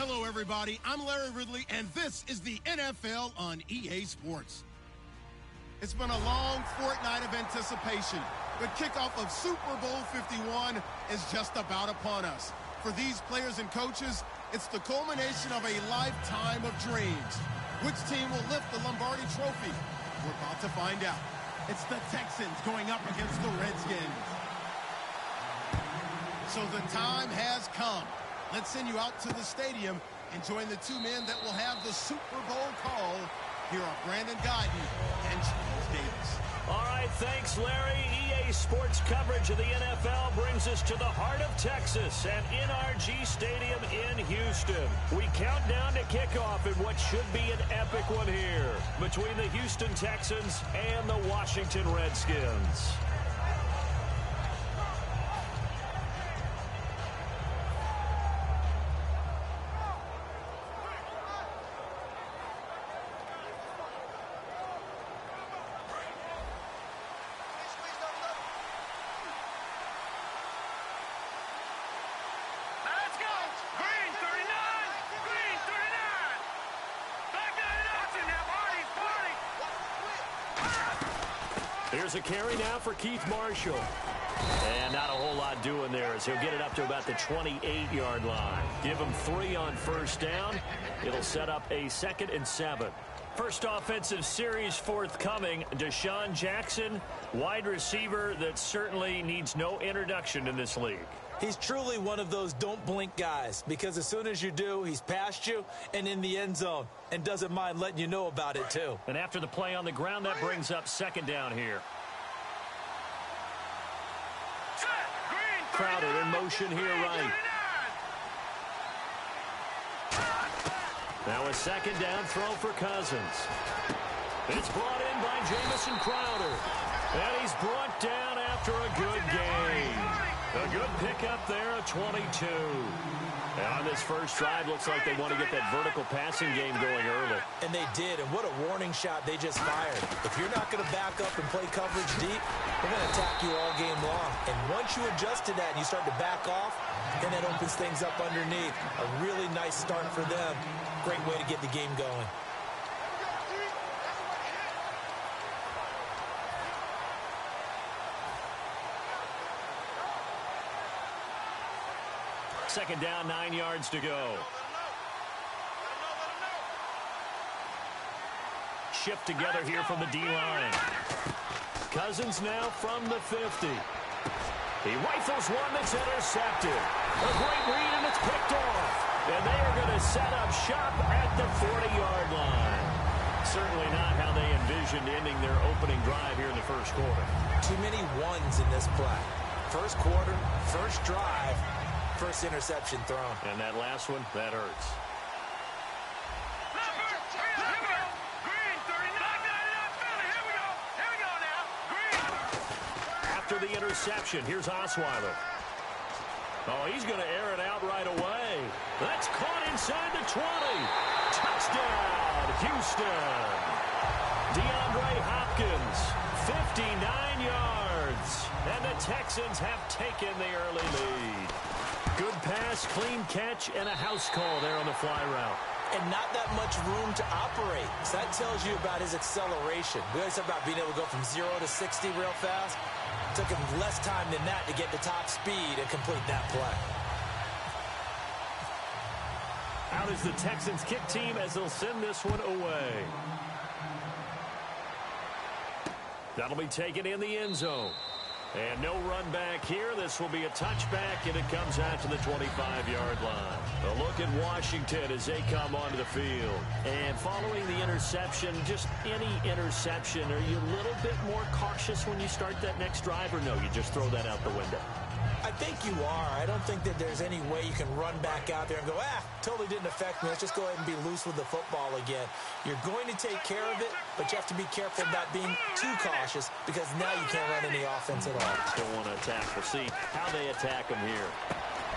Hello, everybody. I'm Larry Ridley, and this is the NFL on EA Sports. It's been a long fortnight of anticipation. The kickoff of Super Bowl 51 is just about upon us. For these players and coaches, it's the culmination of a lifetime of dreams. Which team will lift the Lombardi Trophy? We're about to find out. It's the Texans going up against the Redskins. So the time has come. Let's send you out to the stadium and join the two men that will have the Super Bowl call. Here are Brandon Gaudin and Charles Davis. All right, thanks, Larry. EA Sports coverage of the NFL brings us to the heart of Texas at NRG Stadium in Houston. We count down to kickoff in what should be an epic one here between the Houston Texans and the Washington Redskins. Here's a carry now for Keith Marshall. And not a whole lot doing there as he'll get it up to about the 28-yard line. Give him 3 on first down. It'll set up a 2nd and 7. First offensive series forthcoming. Deshaun Jackson, wide receiver that certainly needs no introduction in this league. He's truly one of those don't blink guys, because as soon as you do, he's past you and in the end zone and doesn't mind letting you know about it too. And after the play on the ground, that brings up 2nd down here. Crowder in motion here right. Now a 2nd down throw for Cousins. It's brought in by Jamison Crowder. And he's brought down after a good game. A good pickup there, a 22. And on this first drive, looks like they want to get that vertical passing game going early. And they did, and what a warning shot they just fired. If you're not going to back up and play coverage deep, they're going to attack you all game long. And once you adjust to that and you start to back off, then that opens things up underneath. A really nice start for them. Great way to get the game going. Second down, 9 yards to go. Shift together here from the D-line. Cousins now from the 50. He rifles one that's intercepted. A great read, and it's picked off. And they are going to set up shop at the 40-yard line. Certainly not how they envisioned ending their opening drive here in the first quarter. Too many ones in this play. First quarter, first drive. First interception thrown. And that last one, that hurts. After the interception, here's Osweiler. Oh, he's going to air it out right away. That's caught inside the 20. Touchdown, Houston. DeAndre Hopkins, 59 yards. And the Texans have taken the early lead. Good pass, clean catch, and a house call there on the fly route. And not that much room to operate. So that tells you about his acceleration. We always talk about being able to go from 0 to 60 real fast. It took him less time than that to get the top speed and complete that play. Out is the Texans kick team as they'll send this one away. That'll be taken in the end zone. And no run back here. This will be a touchback, and it comes out to the 25-yard line. A look at Washington as they come onto the field. And following the interception, just any interception, are you a little bit more cautious when you start that next drive, or no, you just throw that out the window? I think you are. I don't think that there's any way you can run back out there and go, totally didn't affect me. Let's just go ahead and be loose with the football again. You're going to take care of it, but you have to be careful about being too cautious because now you can't run any offense at all. Still want to attack. We'll see how they attack him here.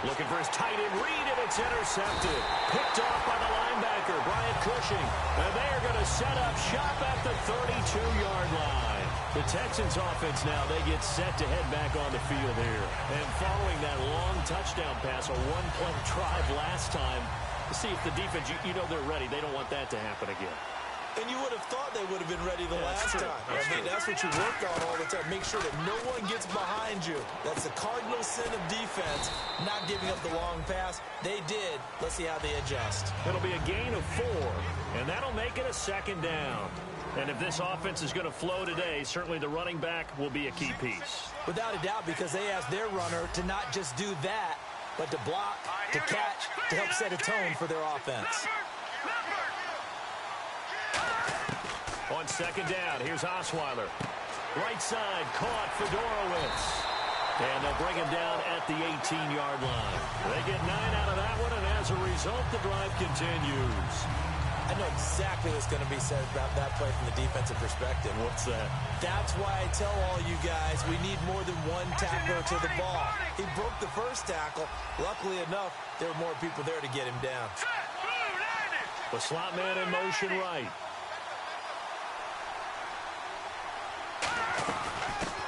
Looking for his tight end read, and it's intercepted. Picked off by the linebacker, Brian Cushing. And they are going to set up shop at the 32-yard line. The Texans offense now, they get set to head back on the field here. And following that long touchdown pass, a one-play drive last time, See if the defense, you know they're ready. They don't want that to happen again. And you would have thought they would have been ready the last time. That's what you work on all the time. Make sure that no one gets behind you. That's the cardinal sin of defense, not giving up the long pass. They did. Let's see how they adjust. It'll be a gain of 4, and that'll make it a second down. And if this offense is going to flow today, certainly the running back will be a key piece. Without a doubt, because they asked their runner to not just do that, but to block, to catch, to help set a tone for their offense. On second down, here's Osweiler. Right side, caught Fedorowicz. And they'll bring him down at the 18-yard line. They get 9 out of that one, and as a result, the drive continues. I know exactly what's going to be said about that play from the defensive perspective. What's that? That's why I tell all you guys we need more than one tackler to the ball. He broke the first tackle. Luckily enough, there were more people there to get him down. The slot man in motion right.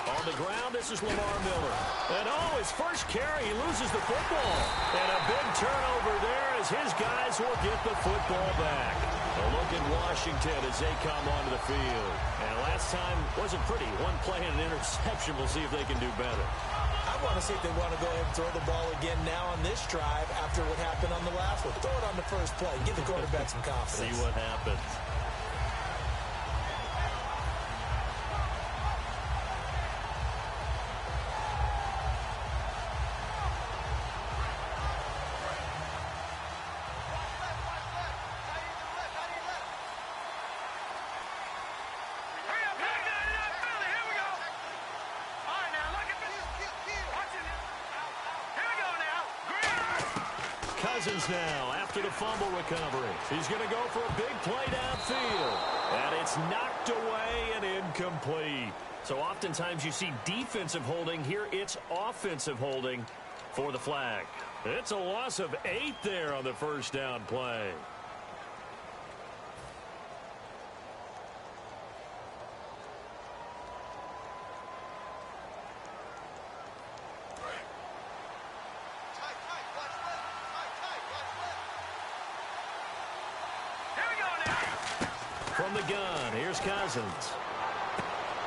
On the ground, this is Lamar Miller. And his first carry, he loses the football. And a big turnover there as his guys will get the football back. A look at Washington as they come onto the field. And last time wasn't pretty. One play and an interception. We'll see if they can do better. I want to see if they want to go ahead and throw the ball again now on this drive after what happened on the last one. Throw it on the first play. Give the quarterback some confidence. See what happens. Cousins now after the fumble recovery. He's going to go for a big play downfield. And it's knocked away and incomplete. So oftentimes you see defensive holding. Here it's offensive holding for the flag. It's a loss of 8 there on the first down play. From the gun, here's Cousins.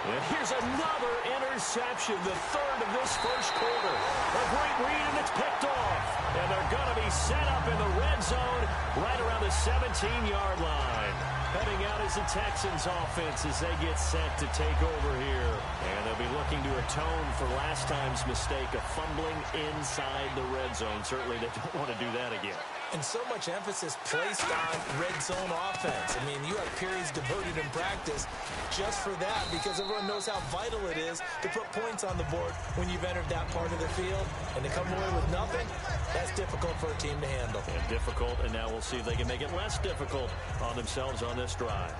And here's another interception, the third of this first quarter. A great read, and it's picked off. And they're going to be set up in the red zone right around the 17-yard line. Heading out is the Texans offense as they get set to take over here. And they'll be looking to atone for last time's mistake of fumbling inside the red zone. Certainly they don't want to do that again. And so much emphasis placed on red zone offense. I mean, you have periods devoted in practice just for that because everyone knows how vital it is to put points on the board when you've entered that part of the field. And to come away with nothing, that's difficult for a team to handle. And difficult, and now we'll see if they can make it less difficult on themselves on this drive.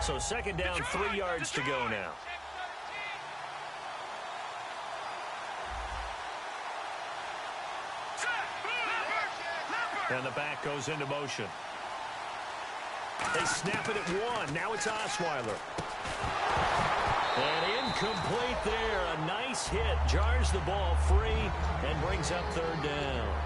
So second down, 3 yards to go now. And the back goes into motion. They snap it at 1. Now it's Osweiler. And incomplete there. A nice hit. Jars the ball free and brings up third down.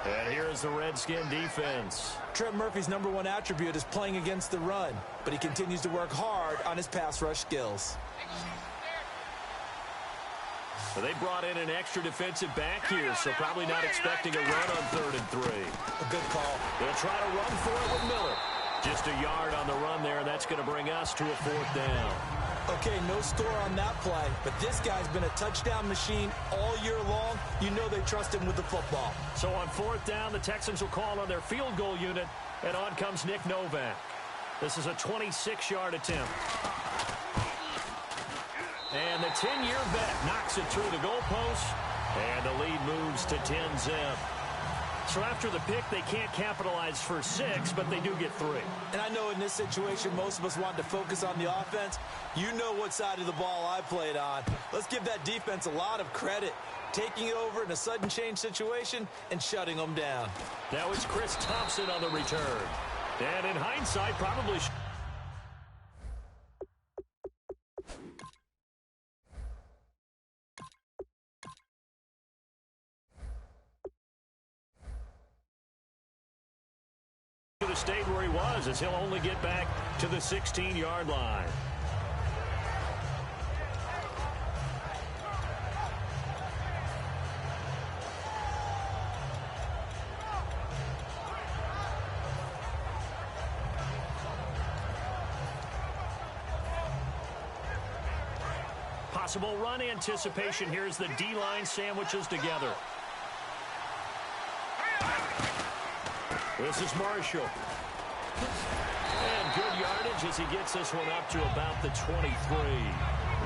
And here is the Redskin defense. Trent Murphy's #1 attribute is playing against the run, but he continues to work hard on his pass rush skills. Well, they brought in an extra defensive back here, so probably not expecting a run on 3rd and 3. A good call. They'll try to run for it with Miller. Just a yard on the run there, and that's going to bring us to a 4th down. Okay, no score on that play, but this guy's been a touchdown machine all year long. You know they trust him with the football. So on 4th down, the Texans will call on their field goal unit, and on comes Nick Novak. This is a 26-yard attempt. And the 10-year vet knocks it through the goalpost, and the lead moves to 10-zip. So after the pick, they can't capitalize for 6, but they do get 3. And I know in this situation, most of us want to focus on the offense. You know what side of the ball I played on. Let's give that defense a lot of credit. taking it over in a sudden change situation and shutting them down. Now it's Chris Thompson on the return. And in hindsight, probably should have stayed where he was, as he'll only get back to the 16-yard line. Possible run anticipation. Here's the D-line sandwiches together. This is Marshall. And good yardage as he gets this one up to about the 23.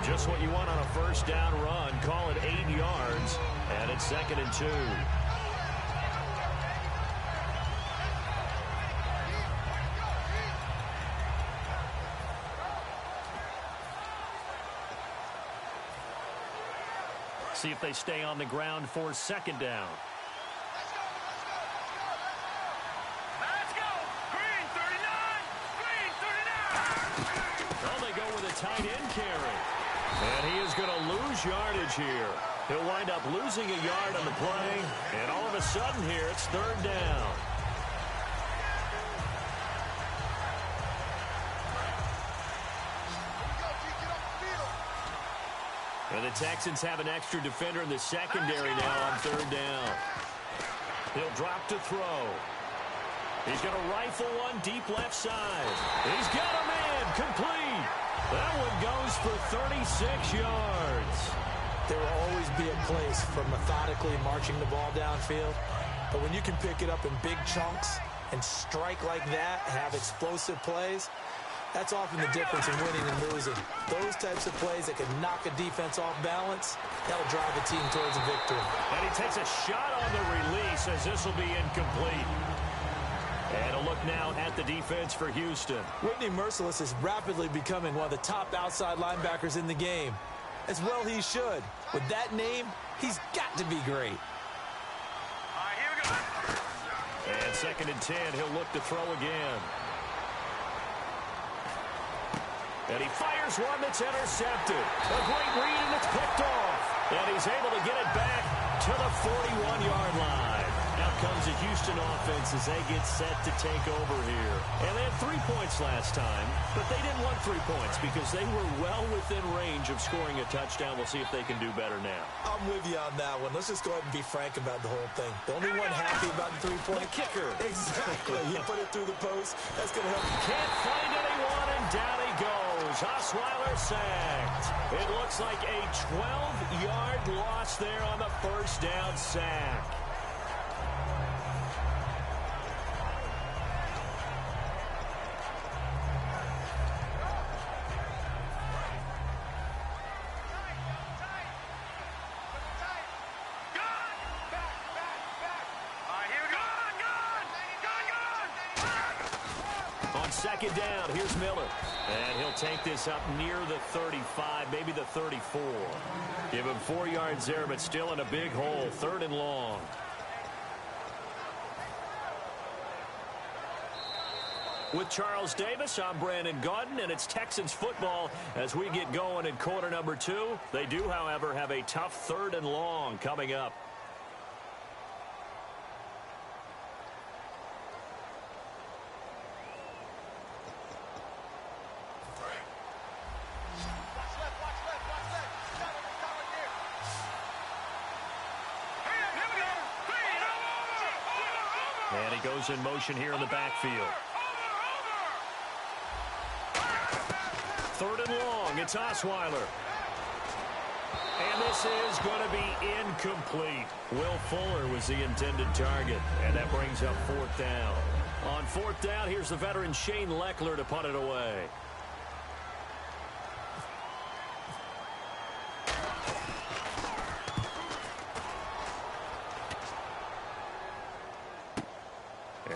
Just what you want on a first down run. Call it 8 yards. And it's 2nd and 2. See if they stay on the ground for 2nd down. Let's go! Green 39! Green 39! Well, they go with a tight end carry. And he is going to lose yardage here. He'll wind up losing a yard on the play. And all of a sudden here, it's 3rd down. And the Texans have an extra defender in the secondary now on 3rd down. He'll drop to throw. He's going to rifle one deep left side. He's got a man complete. That one goes for 36 yards. There will always be a place for methodically marching the ball downfield. But when you can pick it up in big chunks and strike like that, have explosive plays, that's often the difference in winning and losing. Those types of plays that can knock a defense off balance, that'll drive a team towards a victory. And he takes a shot on the release as this will be incomplete. And a look now at the defense for Houston. Whitney Mercilus is rapidly becoming one of the top outside linebackers in the game. As well he should. With that name, he's got to be great. All right, here we go. And 2nd and 10, he'll look to throw again. And he fires one that's intercepted. A great read, and it's picked off. And he's able to get it back to the 41-yard line. Out comes the Houston offense as they get set to take over here. And they had 3 points last time, but they didn't want 3 points because they were well within range of scoring a touchdown. We'll see if they can do better now. I'm with you on that one. Let's just go ahead and be frank about the whole thing. The only one happy about the 3-point kicker. Exactly. You put it through the post. That's going to help. Can't find anyone, and down he goes. Osweiler sacked. It looks like a 12-yard loss there on the first down sack. On 2nd down, here's Miller. And he'll take this up near the 35, maybe the 34. Give him 4 yards there, but still in a big hole. 3rd and long. With Charles Davis, I'm Brandon Gaudin, and it's Texans football as we get going in quarter number 2. They do, however, have a tough 3rd and long coming up. And he goes in motion here in the backfield. 3rd and long, it's Osweiler. And this is going to be incomplete. Will Fuller was the intended target, and that brings up 4th down. On 4th down, here's the veteran Shane Lechler to punt it away.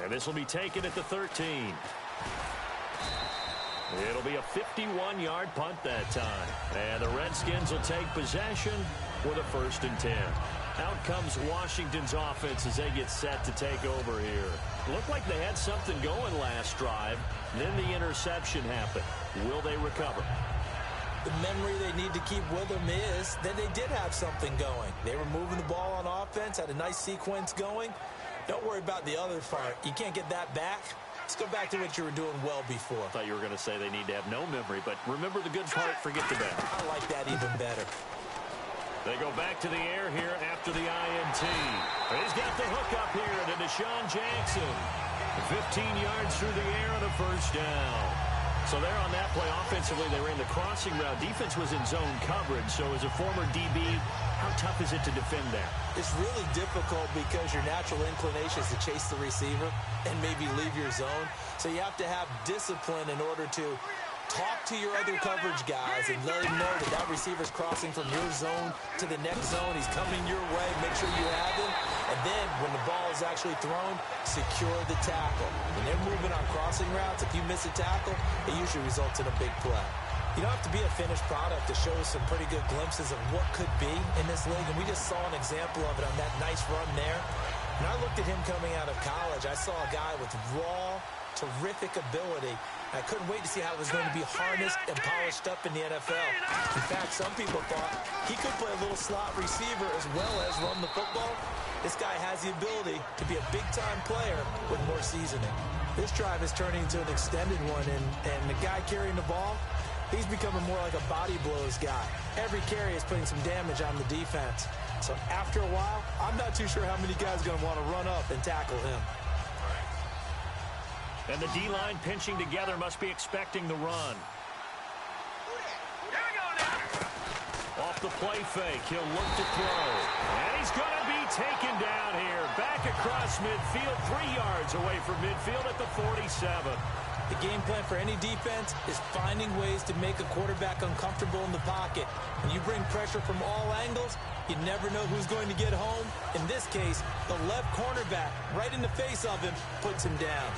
And this will be taken at the 13. It'll be a 51-yard punt that time. And the Redskins will take possession with a 1st and 10. Out comes Washington's offense as they get set to take over here. Looked like they had something going last drive. Then the interception happened. Will they recover? The memory they need to keep with them is that they did have something going. They were moving the ball on offense, had a nice sequence going. Don't worry about the other part. You can't get that back. Let's go back to what you were doing well before. I thought you were going to say they need to have no memory, but remember the good part, forget the bad. I like that even better. They go back to the air here after the INT. He's got the hook up here to Deshaun Jackson. 15 yards through the air and a first down. So there on that play, offensively, they ran the crossing route. Defense was in zone coverage. So as a former DB, how tough is it to defend that? It's really difficult because your natural inclination is to chase the receiver and maybe leave your zone. So you have to have discipline in order to talk to your other coverage guys and let them know that that receiver's crossing from your zone to the next zone. He's coming your way. Make sure you have him. And then when the ball is actually thrown, secure the tackle. When they're moving on crossing routes, if you miss a tackle, it usually results in a big play. You don't have to be a finished product to show some pretty good glimpses of what could be in this league. And we just saw an example of it on that nice run there. When I looked at him coming out of college, I saw a guy with raw, terrific ability. I couldn't wait to see how it was going to be harnessed and polished up in the NFL. In fact, some people thought he could play a little slot receiver as well as run the football. This guy has the ability to be a big-time player with more seasoning. This drive is turning into an extended one, and the guy carrying the ball, he's becoming more like a body blows guy. Every carry is putting some damage on the defense. So after a while, I'm not too sure how many guys are going to want to run up and tackle him. And the D-line pinching together must be expecting the run. Off the play fake, he'll look to throw. And he's going to be taken down here. Back across midfield, 3 yards away from midfield at the 47. The game plan for any defense is finding ways to make a quarterback uncomfortable in the pocket. When you bring pressure from all angles, you never know who's going to get home. In this case, the left cornerback, right in the face of him, puts him down.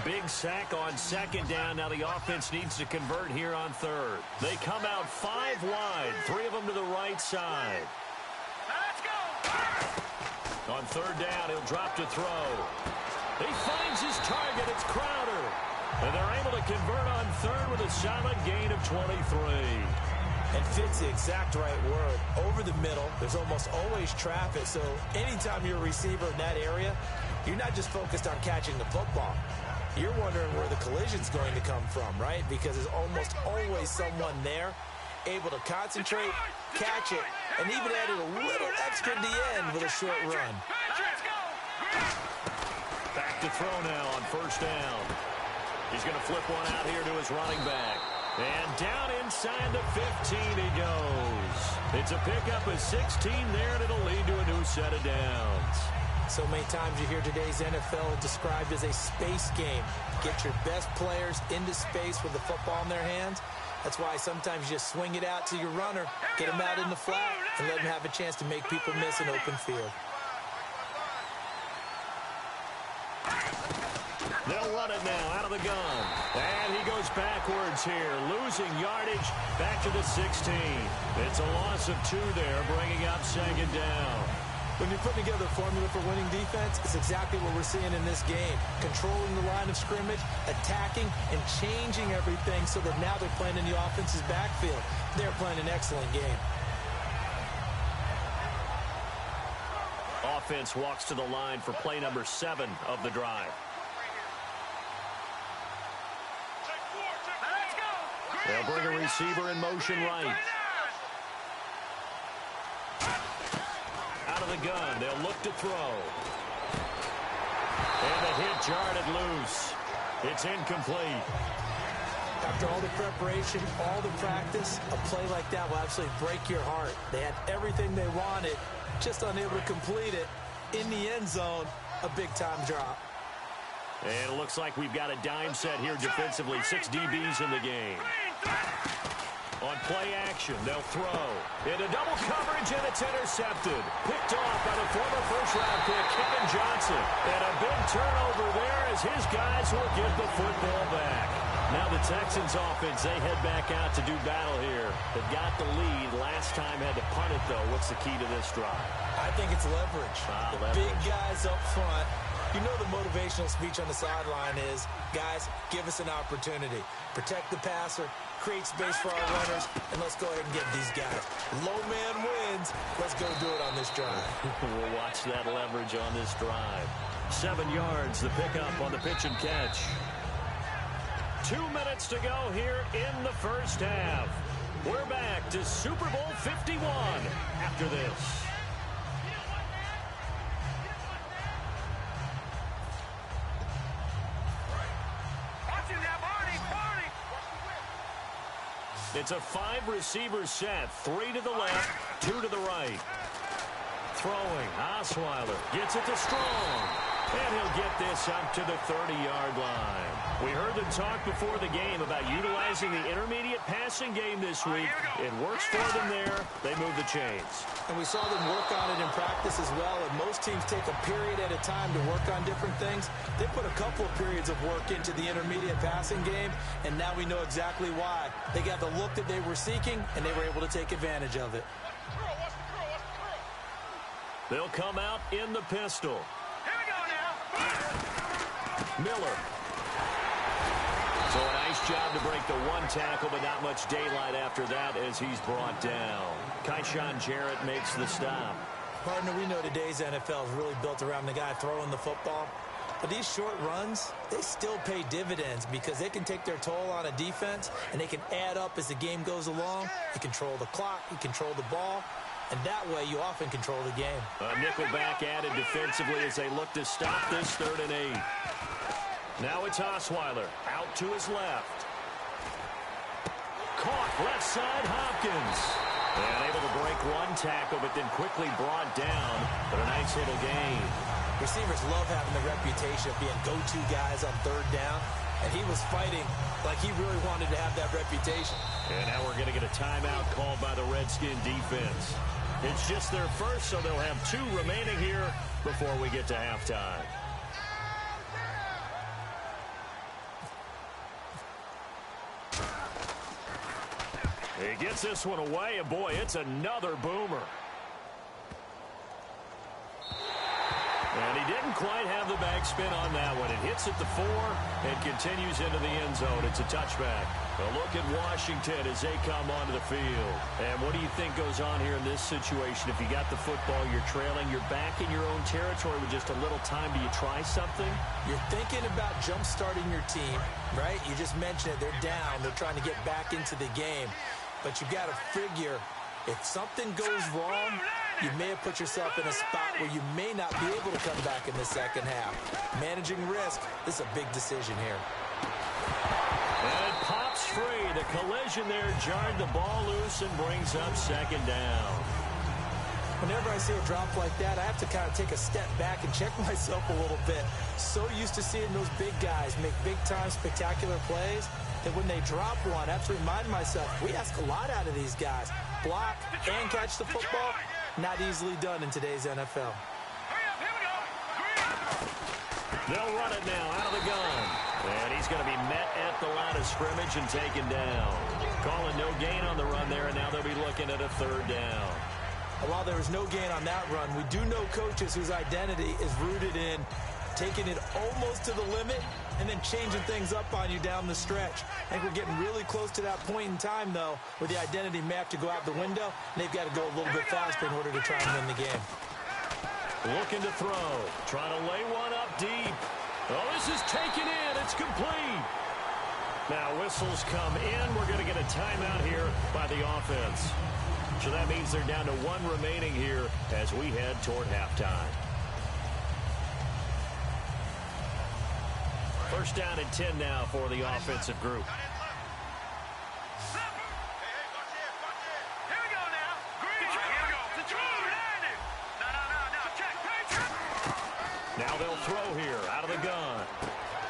Big sack on second down. Now the offense needs to convert here on third. They come out 5 wide, 3 of them to the right side. Let's go! On third down, he'll drop to throw. He finds his target. It's Crowder. And they're able to convert on third with a solid gain of 23. And fits the exact right word. Over the middle, there's almost always traffic. So anytime you're a receiver in that area, you're not just focused on catching the football. You're wondering where the collision's going to come from, right? Because there's almost always someone there able to concentrate, catch it, and even added a little extra at the end with a short run. Back to throw now on first down. He's going to flip one out here to his running back. And down inside the 15 he goes. It's a pickup of 16 there, and it'll lead to a new set of downs. So many times you hear today's NFL described as a space game. Get your best players into space with the football in their hands. That's why sometimes you just swing it out to your runner, get them out in the flat, and let them have a chance to make people miss an open field. They'll run it now out of the gun. And he goes backwards here, losing yardage back to the 16. It's a loss of 2 there, bringing up second down. When you're putting together a formula for winning defense, it's exactly what we're seeing in this game. Controlling the line of scrimmage, attacking, and changing everything so that now they're playing in the offense's backfield. They're playing an excellent game. Offense walks to the line for play number 7 of the drive. They'll bring a receiver in motion right. Out of the gun, they'll look to throw. And the hit jarred it loose. It's incomplete. After all the preparation, all the practice, a play like that will absolutely break your heart. They had everything they wanted, just unable to complete it. In the end zone, a big-time drop. And it looks like we've got a dime set here defensively. 6 DBs in the game. On play action, they'll throw. Into double coverage, and it's intercepted. Picked off by the former first-round pick, Kevin Johnson. And a big turnover there as his guys will get the football back. Now the Texans offense, they head back out to do battle here. They got the lead last time had to punt it, though. What's the key to this drive? I think it's leverage. Leverage. Big guys up front. You know the motivational speech on the sideline is, guys, give us an opportunity. Protect the passer, create space for our runners, and let's go ahead and get these guys. Low man wins. Let's go do it on this drive. We'll watch that leverage on this drive. 7 yards, the pickup on the pitch and catch. 2 minutes to go here in the first half. We're back to Super Bowl 51 after this. It's a 5-receiver set. 3 to the left, 2 to the right. Throwing, Osweiler gets it to Strong. And he'll get this up to the 30-yard line. We heard them talk before the game about utilizing the intermediate passing game this week. It works for them there. They move the chains. And we saw them work on it in practice as well. And most teams take a period at a time to work on different things. They put a couple of periods of work into the intermediate passing game, and now we know exactly why. They got the look that they were seeking, and they were able to take advantage of it. They'll come out in the pistol. Miller. So a nice job to break the one tackle, but not much daylight after that as he's brought down. Kyshawn Jarrett makes the stop. Partner, we know today's NFL is really built around the guy throwing the football. But these short runs, they still pay dividends because they can take their toll on a defense, and they can add up as the game goes along. You control the clock, you control the ball, and that way you often control the game. A nickel back added defensively as they look to stop this 3rd and 8. Now it's Osweiler out to his left. Caught left side, Hopkins. And able to break one tackle, but then quickly brought down. But a nice little gain. Receivers love having the reputation of being go-to guys on 3rd down. And he was fighting like he really wanted to have that reputation. And now we're going to get a timeout called by the Redskin defense. It's just their first, so they'll have 2 remaining here before we get to halftime. He gets this one away, and boy, it's another boomer. And he didn't quite have the backspin on that one. It hits at the 4 and continues into the end zone. It's a touchback. A look at Washington as they come onto the field. And what do you think goes on here in this situation? If you got the football, you're trailing, you're back in your own territory with just a little time. Do you try something? You're thinking about jump-starting your team, right? You just mentioned it. They're down. They're trying to get back into the game. But you got to figure, if something goes wrong, you may have put yourself in a spot where you may not be able to come back in the second half. Managing risk, this is a big decision here. And it pops free. The collision there jarred the ball loose and brings up 2nd down. Whenever I see a drop like that, I have to kind of take a step back and check myself a little bit. So used to seeing those big guys make big-time spectacular plays that when they drop one, I have to remind myself, we ask a lot out of these guys. Block and catch the football, not easily done in today's NFL. They'll run it now out of the gun. And he's going to be met at the line of scrimmage and taken down. Calling no gain on the run there, and now they'll be looking at a 3rd down. While there was no gain on that run, we do know coaches whose identity is rooted in taking it almost to the limit and then changing things up on you down the stretch. I think we're getting really close to that point in time, though, where the identity may have to go out the window, and they've got to go a little bit faster in order to try and win the game. Looking to throw. Trying to lay one up deep. Oh, this is taken in. It's complete. Now whistles come in. We're going to get a timeout here by the offense. So that means they're down to 1 remaining here as we head toward halftime. 1st down and 10 now for the offensive group. Now they'll throw here out of the gun.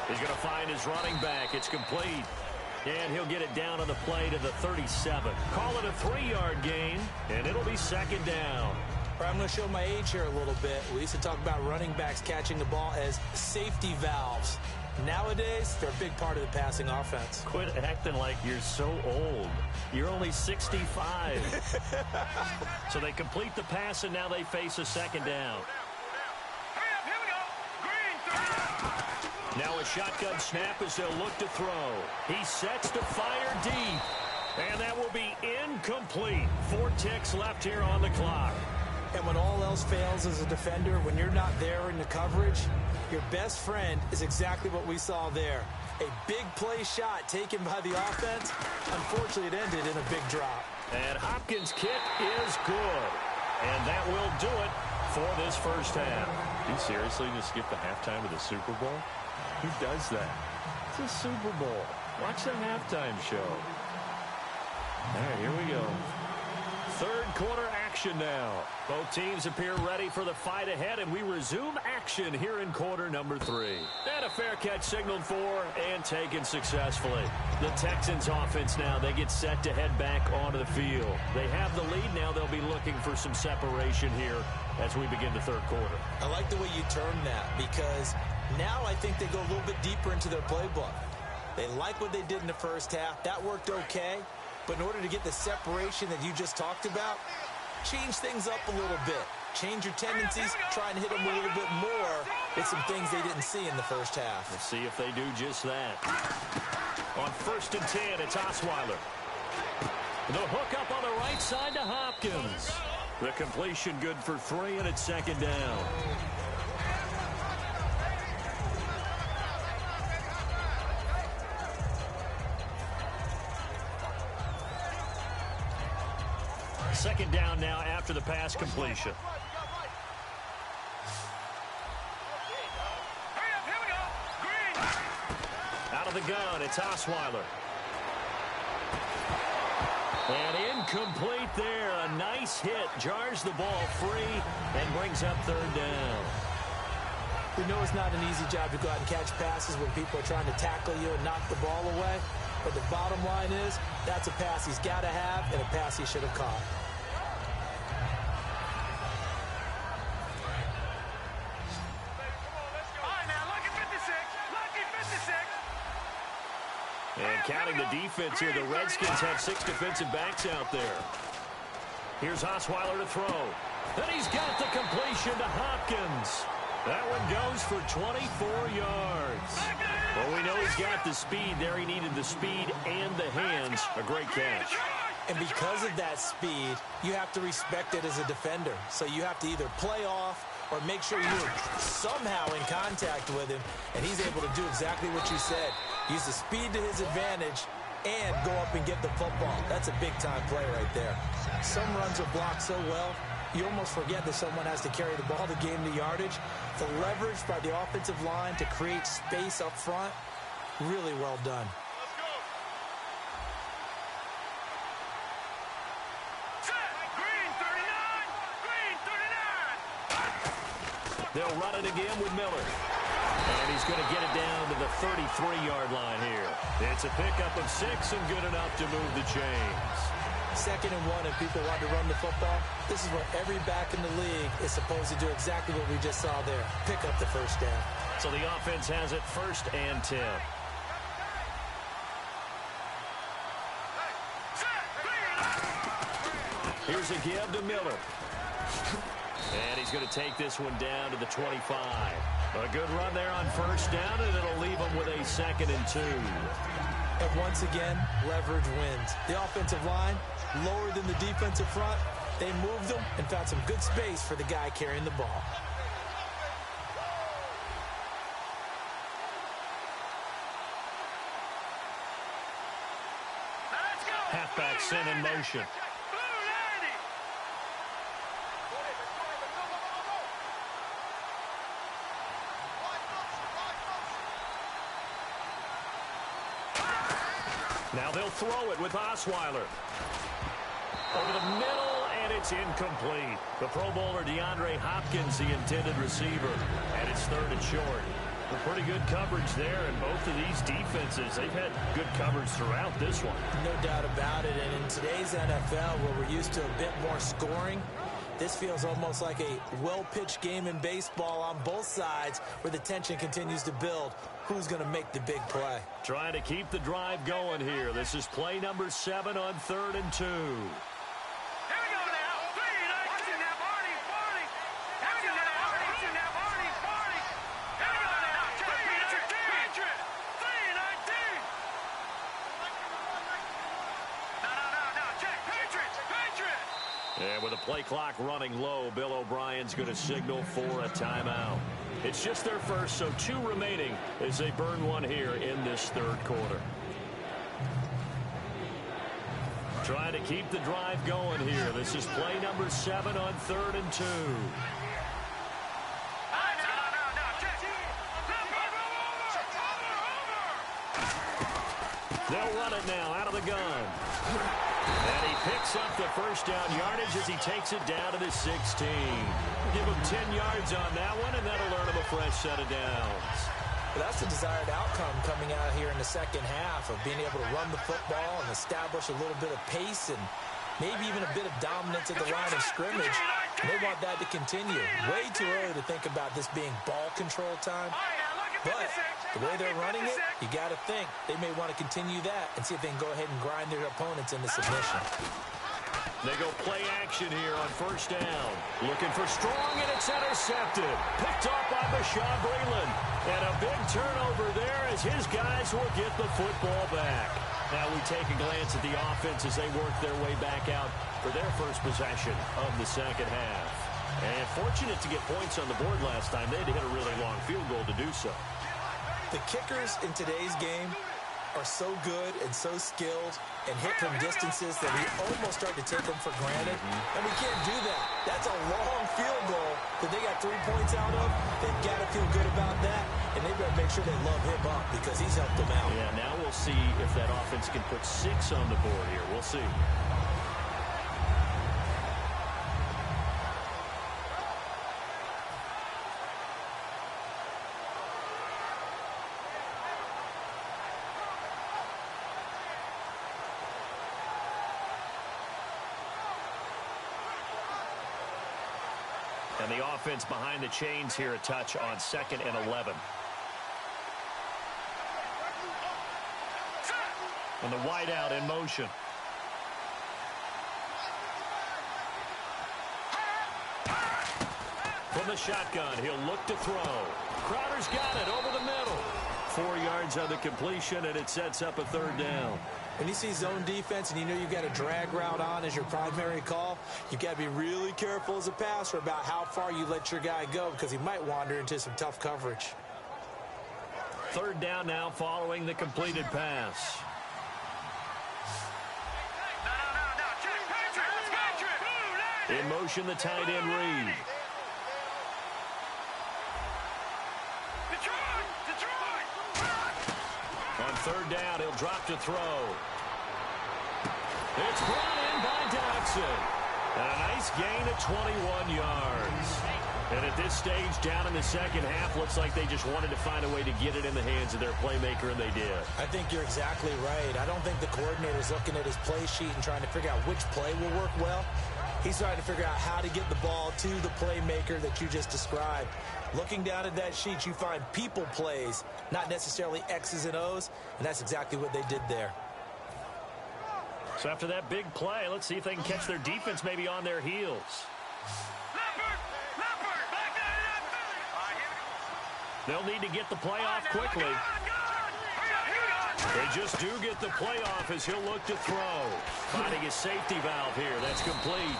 He's going to find his running back. It's complete. And he'll get it down on the play to the 37. Call it a 3-yard gain, and it'll be 2nd down. I'm going to show my age here a little bit. We used to talk about running backs catching the ball as safety valves. Nowadays, they're a big part of the passing offense. Quit acting like you're so old. You're only 65. So they complete the pass, and now they face a second down. Here we go. Green, 30. Now a shotgun snap as they'll look to throw. He sets to fire deep. And that will be incomplete. 4 ticks left here on the clock. And when all else fails as a defender, when you're not there in the coverage, your best friend is exactly what we saw there. A big play shot taken by the offense. Unfortunately, it ended in a big drop. And Hopkins' kick is good. And that will do it for this first half. You seriously just skip the halftime of the Super Bowl? Who does that? It's a Super Bowl. Watch the halftime show. All right, here we go. Third quarter action now. Both teams appear ready for the fight ahead, and we resume action here in quarter number 3. And a fair catch signaled for and taken successfully. The Texans offense now, they get set to head back onto the field. They have the lead now. They'll be looking for some separation here as we begin the third quarter. I like the way you termed that, because now I think they go a little bit deeper into their playbook. They like what they did in the first half. That worked okay. But in order to get the separation that you just talked about, change things up a little bit. Change your tendencies, try and hit them a little bit more with some things they didn't see in the first half. Let's see if they do just that. On 1st and 10, it's Osweiler. The hook up on the right side to Hopkins. The completion good for 3, and it's second down. Second down now after the pass completion. Here we go. Green. Out of the gun, it's Osweiler. And incomplete there. A nice hit. Jars the ball free and brings up third down. We know it's not an easy job to go out and catch passes when people are trying to tackle you and knock the ball away. But the bottom line is, that's a pass he's got to have and a pass he should have caught. And counting the defense here, the Redskins have 6 defensive backs out there. Here's Osweiler to throw. Then he's got the completion to Hopkins. That one goes for 24 yards. Well, we know he's got the speed there. He needed the speed and the hands. A great catch. And because of that speed, you have to respect it as a defender. So you have to either play off or make sure you're somehow in contact with him, and he's able to do exactly what you said. Use the speed to his advantage and go up and get the football. That's a big-time play right there. Some runs are blocked so well, you almost forget that someone has to carry the ball to gain the yardage. The leverage by the offensive line to create space up front, really well done. They'll run it again with Miller. And he's going to get it down to the 33-yard line here. It's a pickup of 6 and good enough to move the chains. 2nd and 1, and people want to run the football. This is where every back in the league is supposed to do exactly what we just saw there. Pick up the first down. So the offense has it 1st and 10. Here's a give to Miller. And he's going to take this one down to the 25. A good run there on 1st down, and it'll leave him with a 2nd and 2. And once again, leverage wins. The offensive line, lower than the defensive front. They moved them and found some good space for the guy carrying the ball. Halfback sent in motion. Now they'll throw it with Osweiler. Over the middle, and it's incomplete. The Pro Bowler DeAndre Hopkins, the intended receiver, and it's 3rd and short. A pretty good coverage there, and both of these defenses, they've had good coverage throughout this one. No doubt about it, and in today's NFL, where we're used to a bit more scoring, This feels almost like a well-pitched game in baseball on both sides where the tension continues to build. Who's going to make the big play? Trying to keep the drive going here. This is play number 7 on 3rd and 2. And with the play clock running low, Bill O'Brien's going to signal for a timeout. It's just their first, so 2 remaining as they burn one here in this 3rd quarter. Trying to keep the drive going here. This is play number 7 on 3rd and 2. They'll run it now out of the gun. And he picks up the first down yardage as he takes it down to the 16. Give him 10 yards on that one, and that'll earn him a fresh set of downs. Well, that's the desired outcome coming out here in the second half of being able to run the football and establish a little bit of pace and maybe even a bit of dominance at the line of scrimmage. And they want that to continue. Way too early to think about this being ball control time. But the way they're running it, you got to think they may want to continue that and see if they can go ahead and grind their opponents into submission. They go play action here on first down. Looking for Strong, and it's intercepted. Picked off by Bashaud Breeland. And a big turnover there as his guys will get the football back. Now we take a glance at the offense as they work their way back out for their first possession of the second half. And fortunate to get points on the board last time. They had to hit a really long field goal to do so. The kickers in today's game are so good and so skilled and hit from distances that we almost start to take them for granted. And we can't do that. That's a long field goal that they got 3 points out of. They've got to feel good about that, and they better make sure they love him up because he's helped them out. Yeah, now we'll see if that offense can put 6 on the board here. We'll see. And the offense behind the chains here a touch on 2nd and 11. And the wideout in motion. From the shotgun, he'll look to throw. Crowder's got it over the middle. 4 yards on the completion, and it sets up a 3rd down. When you see zone defense and you know you've got a drag route on as your primary call, you've got to be really careful as a passer about how far you let your guy go because he might wander into some tough coverage. 3rd down now following the completed pass. In motion, the tight end Reed. On 3rd down, he'll drop to throw. It's brought in by Dodson. And a nice gain of 21 yards. And at this stage, down in the second half, looks like they just wanted to find a way to get it in the hands of their playmaker, and they did. I think you're exactly right. I don't think the coordinator's looking at his play sheet and trying to figure out which play will work well. He's trying to figure out how to get the ball to the playmaker that you just described. Looking down at that sheet, you find people plays, not necessarily X's and O's, and that's exactly what they did there. So after that big play, let's see if they can catch their defense maybe on their heels. They'll need to get the play off quickly. They just do get the play off as he'll look to throw. Finding his safety valve here. That's complete.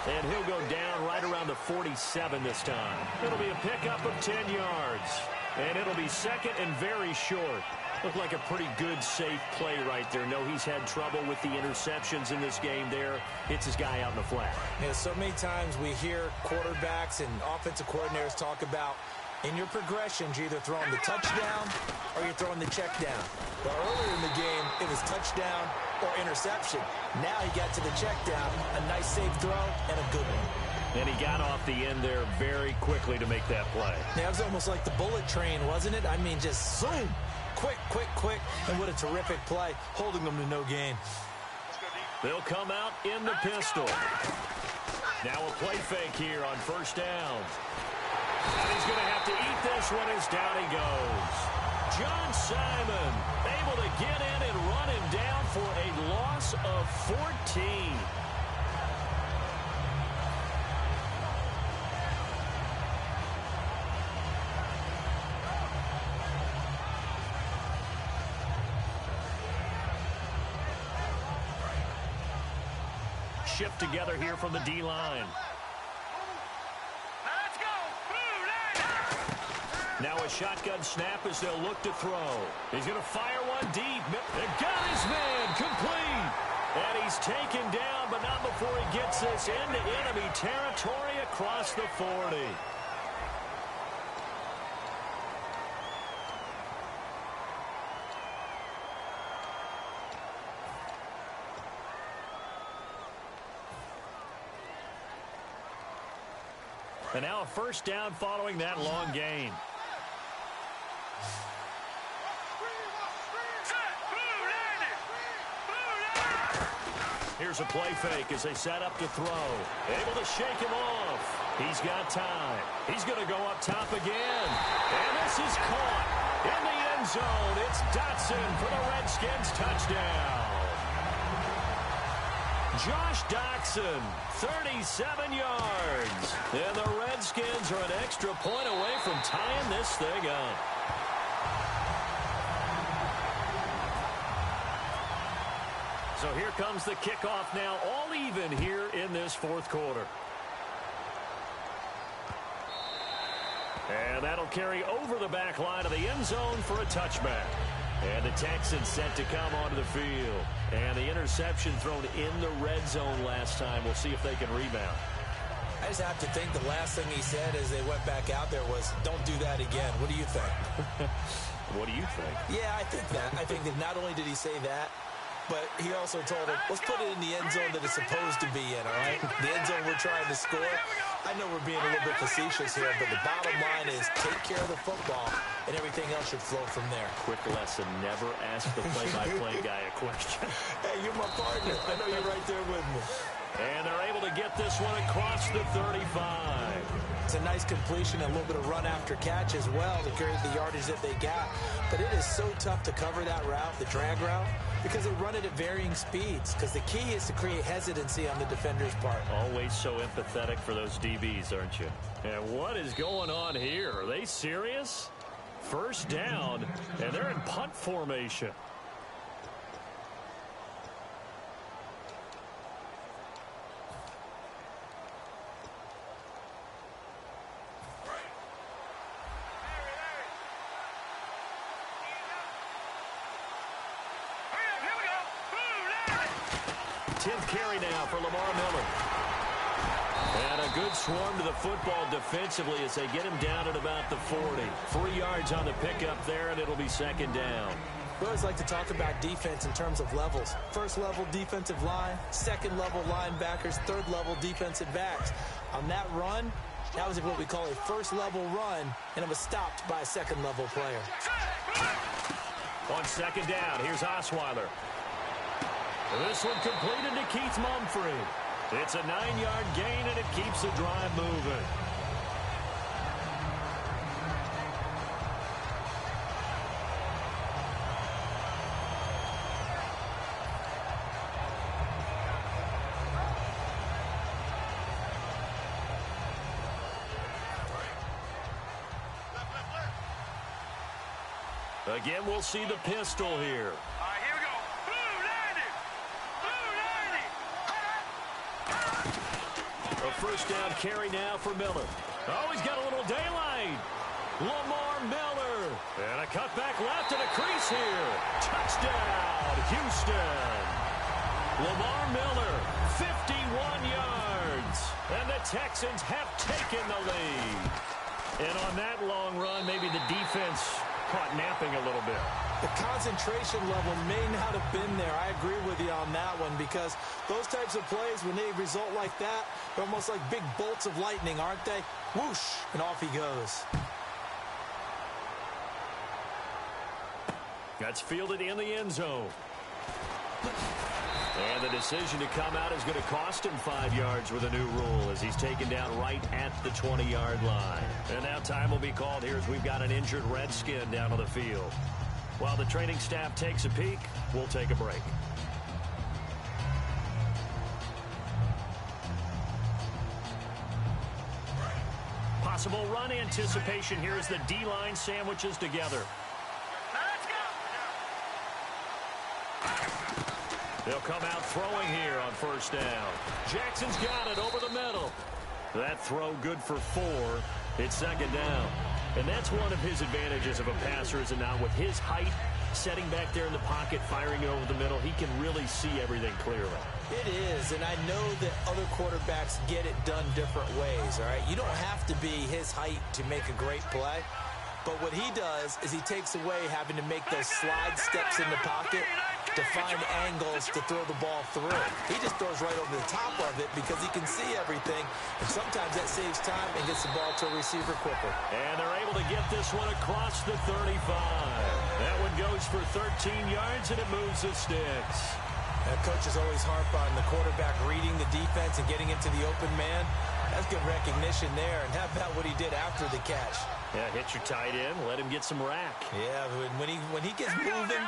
And he'll go down right around the 47 this time. It'll be a pickup of 10 yards. And it'll be 2nd and very short. Looked like a pretty good, safe play right there. No, he's had trouble with the interceptions in this game there. Hits his guy out in the flat. Yeah, so many times we hear quarterbacks and offensive coordinators talk about in your progressions, you're either throwing the touchdown or you're throwing the check down. But earlier in the game, it was touchdown or interception. Now he got to the check down, a nice safe throw, and a good one. And he got off the end there very quickly to make that play. Yeah, it was almost like the bullet train, wasn't it? I mean, just zoom. Quick, quick, quick. And what a terrific play, holding them to no gain. They'll come out in the pistol. Now a play fake here on first down. And he's going to have to eat this one as down he goes. John Simon able to get in and run him down for a loss of 14. Shift together here from the D-line. Let's go. Now a shotgun snap as they'll look to throw. He's going to fire one deep. And got his man complete. And he's taken down, but not before he gets this into enemy territory across the 40. And now a first down following that long gain. Here's a play fake as they set up to throw. Able to shake him off. He's got time. He's going to go up top again. And this is caught in the end zone. It's Dotson for the Redskins touchdown. Josh Doctson, 37 yards. And the Redskins are an extra point away from tying this thing up. So here comes the kickoff now, all even here in this fourth quarter. And that'll carry over the back line of the end zone for a touchback. And the Texans set to come onto the field. And the interception thrown in the red zone last time. We'll see if they can rebound. I just have to think the last thing he said as they went back out there was, don't do that again. What do you think? What do you think? Yeah, I think that. I think that not only did he say that, but he also told him, let's put it in the end zone that it's supposed to be in, all right? The end zone we're trying to score. I know we're being a little bit facetious here, but the bottom line is take care of the football, and everything else should flow from there. Quick lesson, never ask the play-by-play guy a question. Hey, you're my partner. I know you're right there with me. And they're able to get this one across the 35. It's a nice completion, a little bit of run after catch as well to carry the yardage that they got. But it is so tough to cover that route, the drag route, because they run it at varying speeds. Because the key is to create hesitancy on the defender's part. Always so empathetic for those DBs, aren't you? And what is going on here? Are they serious? First down, and they're in punt formation. Carry now for Lamar Miller. And a good swarm to the football defensively as they get him down at about the 40. 3 yards on the pickup there, and it'll be second down. We always like to talk about defense in terms of levels. First level defensive line, second level linebackers, third level defensive backs. On that run, that was what we call a first level run, and it was stopped by a second level player. On second down, here's Osweiler. This one completed to Keith Mumphrey. It's a 9-yard gain, and it keeps the drive moving. Again, we'll see the pistol here. First down carry now for Miller. Oh, he's got a little daylight. Lamar Miller. And a cutback left and a crease here. Touchdown, Houston. Lamar Miller, 51 yards. And the Texans have taken the lead. And on that long run, maybe the defense caught napping a little bit. The concentration level may not have been there. I agree with you on that one, because those types of plays, when they result like that, they're almost like big bolts of lightning, aren't they? Whoosh, and off he goes. That's fielded in the end zone. And the decision to come out is going to cost him 5 yards with a new rule as he's taken down right at the 20-yard line. And now time will be called here as we've got an injured Redskin down on the field. While the training staff takes a peek, we'll take a break. Possible run anticipation here as the D-line sandwiches together. They'll come out throwing here on first down. Jackson's got it over the middle. That throw good for 4. It's second down. And that's one of his advantages of a passer, is it not? With his height, setting back there in the pocket, firing it over the middle, he can really see everything clearly. It is, and I know that other quarterbacks get it done different ways, all right? You don't have to be his height to make a great play. But what he does is he takes away having to make those slide steps in the pocket to find angles to throw the ball through. He just throws right over the top of it because he can see everything, and sometimes that saves time and gets the ball to a receiver quicker. And they're able to get this one across the 35. That one goes for 13 yards, and it moves the sticks. Now, coaches always harp on the quarterback reading the defense and getting into the open man. That's good recognition there. And how about what he did after the catch? Yeah, hit your tight end, let him get some rack. Yeah, when he gets moving,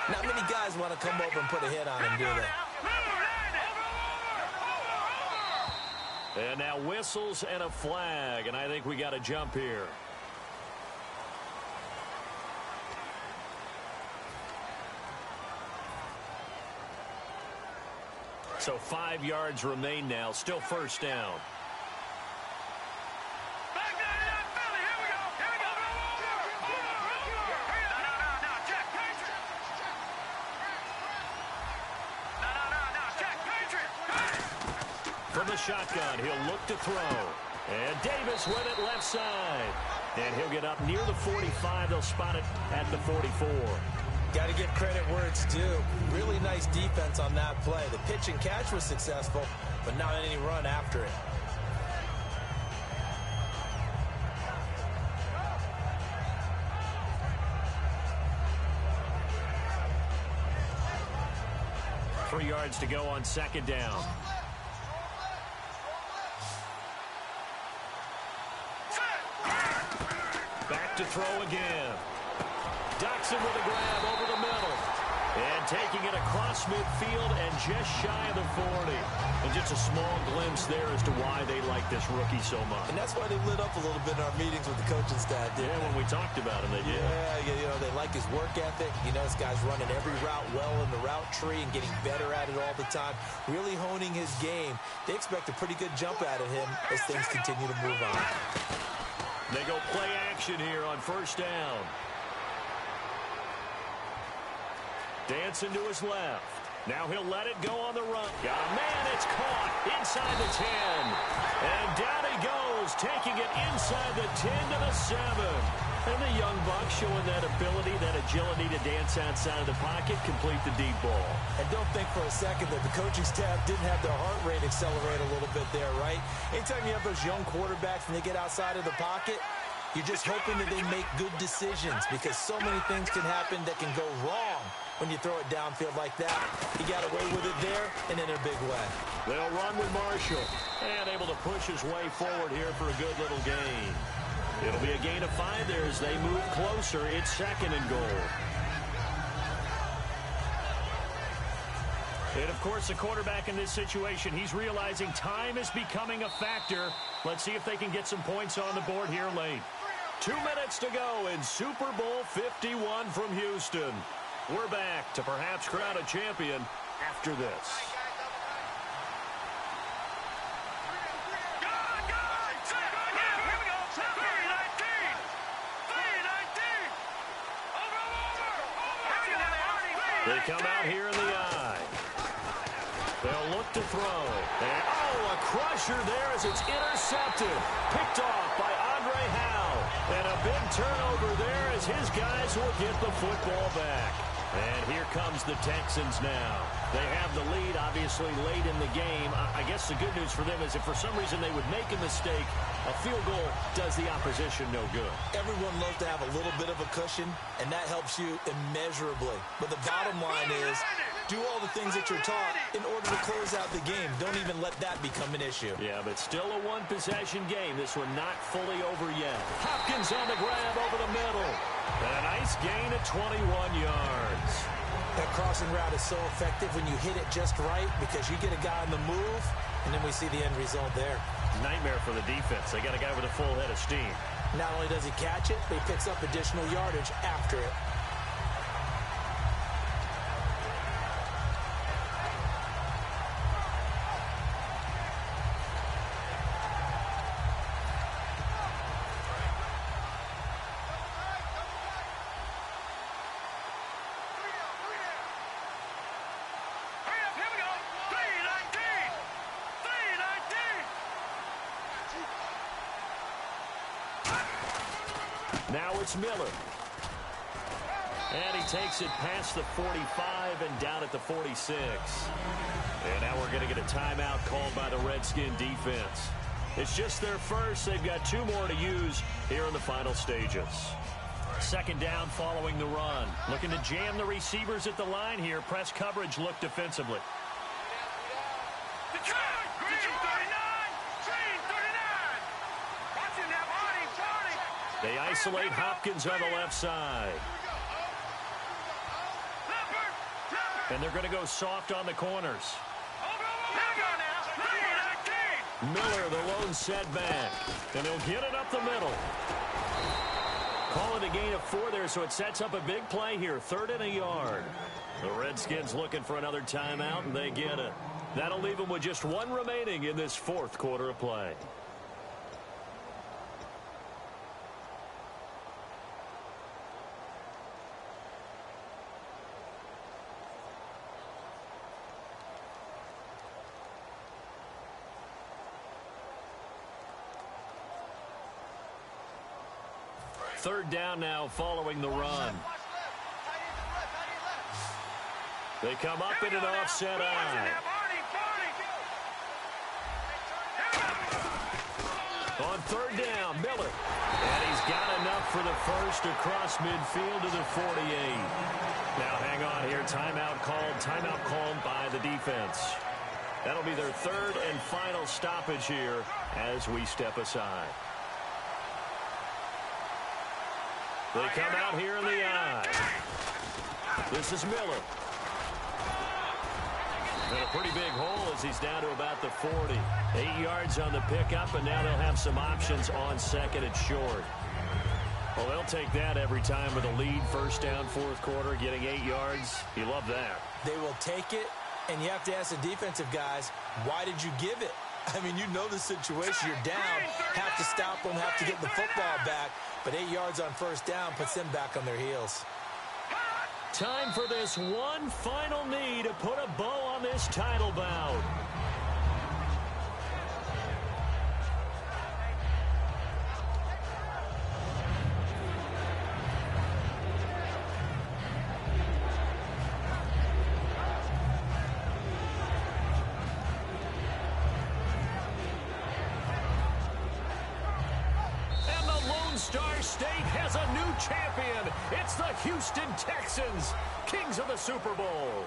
not many guys want to come over and put a hit on him, do they? And now whistles and a flag, and I think we got to jump here. So 5 yards remain now, still first down. From the shotgun, he'll look to throw. And Davis with it left side. And he'll get up near the 45. They'll spot it at the 44. Got to give credit where it's due. Really nice defense on that play. The pitch and catch was successful, but not any run after it. Three yards to go on second down. Back to throw again. Doxson with a grab over the middle. And taking it across midfield and just shy of the 40. And just a small glimpse there as to why they like this rookie so much. And that's why they lit up a little bit in our meetings with the coaching staff, didn't when we talked about him, they did. Yeah, you know, they like his work ethic. You know, this guy's running every route well in the route tree and getting better at it all the time. Really honing his game. They expect a pretty good jump out of him as things continue to move on. They go play action here on first down. Dancing to his left. Now he'll let it go on the run. Got a man, it's caught inside the 10. And down he goes, taking it inside the 10 to the 7. And the young buck showing that ability, that agility to dance outside of the pocket, complete the deep ball. And don't think for a second that the coaching staff didn't have their heart rate accelerate a little bit there, right? Anytime you have those young quarterbacks and they get outside of the pocket, you're just hoping that they make good decisions because so many things can happen that can go wrong when you throw it downfield like that. He got away with it there and in a big way. They'll run with Marshall and able to push his way forward here for a good little gain. It'll be a gain of 5 there as they move closer. It's second and goal. And, of course, the quarterback in this situation, he's realizing time is becoming a factor. Let's see if they can get some points on the board here late. 2 minutes to go in Super Bowl 51 from Houston. We're back to perhaps crown a champion after this. They come out here in the eye. They'll look to throw. And, a crusher there as it's intercepted. Picked off by Andre Howe. And a big turnover there as his guys will get the football back. And here comes the Texans now. They have the lead, obviously, late in the game. I guess the good news for them is if for some reason they would make a mistake, a field goal does the opposition no good. Everyone loves to have a little bit of a cushion, and that helps you immeasurably. But the bottom line is Do all the things that you're taught in order to close out the game. Don't even let that become an issue. Yeah, but still a one-possession game. This one not fully over yet. Hopkins on the grab over the middle. And a nice gain of 21 yards. That crossing route is so effective when you hit it just right because you get a guy on the move, and then we see the end result there. Nightmare for the defense. They got a guy with a full head of steam. Not only does he catch it, but he picks up additional yardage after it. Now it's Miller. And he takes it past the 45 and down at the 46. And now we're going to get a timeout called by the Redskin defense. It's just their first. They've got 2 more to use here in the final stages. Second down following the run. Looking to jam the receivers at the line here. Press coverage look defensively. They isolate Hopkins on the left side. And they're going to go soft on the corners. Miller, the lone setback. And he'll get it up the middle. Call it a gain of 4 there, so it sets up a big play here. 3rd and a yard. The Redskins looking for another timeout, and they get it. That'll leave them with just 1 remaining in this 4th quarter of play. Third down now following the run. They come up in an offset eye. On 3rd down, Miller. And he's got enough for the first across midfield to the 48. Now hang on here. Timeout called by the defense. That'll be their 3rd and final stoppage here as we step aside. They come out here in the eye. This is Miller. And a pretty big hole as he's down to about the 40. 8 yards on the pickup, and now they'll have some options on 2nd and short. Well, they'll take that every time with a lead. 1st down, 4th quarter, getting 8 yards. You love that. They will take it, and you have to ask the defensive guys, why did you give it? I mean, you know the situation. You're down, have to stop them, have to get the football back. But 8 yards on 1st down puts them back on their heels. Time for this one final knee to put a bow on this title bout. Star State has a new champion. It's the Houston Texans, kings of the Super Bowl.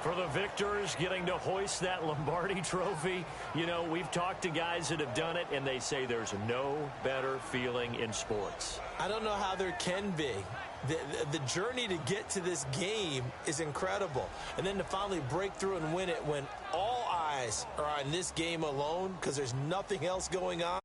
For the victors getting to hoist that Lombardi trophy, you know, we've talked to guys that have done it, and they say there's no better feeling in sports. I don't know how there can be. The journey to get to this game is incredible. And then to finally break through and win it when all eyes are on this game alone because there's nothing else going on.